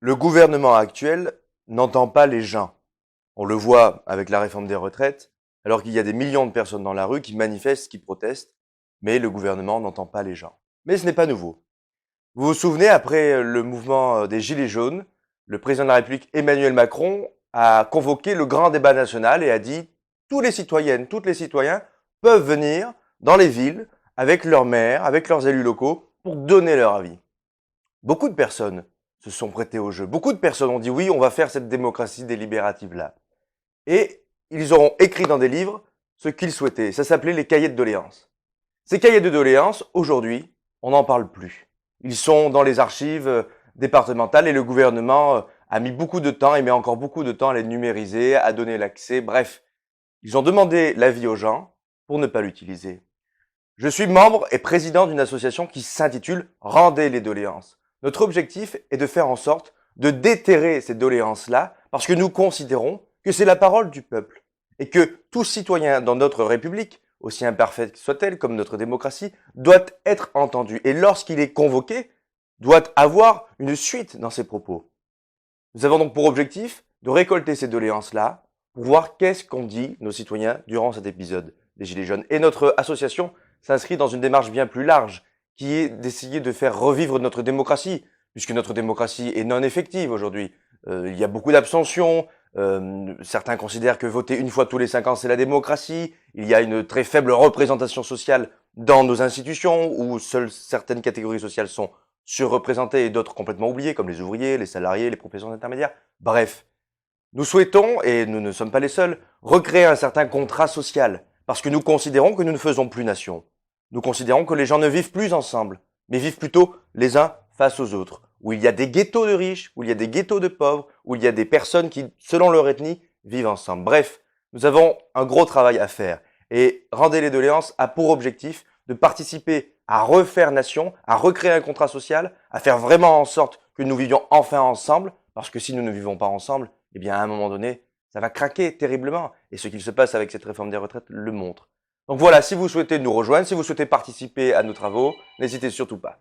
Le gouvernement actuel n'entend pas les gens. On le voit avec la réforme des retraites, alors qu'il y a des millions de personnes dans la rue qui manifestent, qui protestent, mais le gouvernement n'entend pas les gens. Mais ce n'est pas nouveau. Vous vous souvenez, après le mouvement des Gilets jaunes, le président de la République Emmanuel Macron a convoqué le grand débat national et a dit tous les citoyennes, tous les citoyens peuvent venir dans les villes avec leurs maires, avec leurs élus locaux pour donner leur avis. Beaucoup de personnes se sont prêtées au jeu. Beaucoup de personnes ont dit oui, on va faire cette démocratie délibérative-là. Et ils auront écrit dans des livres ce qu'ils souhaitaient. Ça s'appelait les cahiers de doléances. Ces cahiers de doléances, aujourd'hui, on n'en parle plus. Ils sont dans les archives départementales et le gouvernement a mis beaucoup de temps et met encore beaucoup de temps à les numériser, à donner l'accès. Bref, ils ont demandé l'avis aux gens pour ne pas l'utiliser. Je suis membre et président d'une association qui s'intitule Rendez les doléances. Notre objectif est de faire en sorte de déterrer ces doléances-là parce que nous considérons que c'est la parole du peuple et que tout citoyen dans notre République, aussi imparfaite soit-elle comme notre démocratie, doit être entendu et lorsqu'il est convoqué, doit avoir une suite dans ses propos. Nous avons donc pour objectif de récolter ces doléances-là pour voir qu'est-ce qu'ont dit nos citoyens durant cet épisode des Gilets jaunes. Et notre association s'inscrit dans une démarche bien plus large qui est d'essayer de faire revivre notre démocratie, puisque notre démocratie est non effective aujourd'hui. Il y a beaucoup d'abstention, certains considèrent que voter une fois tous les 5 ans c'est la démocratie, il y a une très faible représentation sociale dans nos institutions, où seules certaines catégories sociales sont surreprésentées et d'autres complètement oubliées, comme les ouvriers, les salariés, les professions intermédiaires. Bref, nous souhaitons, et nous ne sommes pas les seuls, recréer un certain contrat social, parce que nous considérons que nous ne faisons plus nation. Nous considérons que les gens ne vivent plus ensemble, mais vivent plutôt les uns face aux autres, où il y a des ghettos de riches, où il y a des ghettos de pauvres, où il y a des personnes qui, selon leur ethnie, vivent ensemble. Bref, nous avons un gros travail à faire, et Rendez les doléances a pour objectif de participer à refaire nation, à recréer un contrat social, à faire vraiment en sorte que nous vivions enfin ensemble, parce que si nous ne vivons pas ensemble, eh bien à un moment donné, ça va craquer terriblement. Et ce qu'il se passe avec cette réforme des retraites le montre. Donc voilà, si vous souhaitez nous rejoindre, si vous souhaitez participer à nos travaux, n'hésitez surtout pas.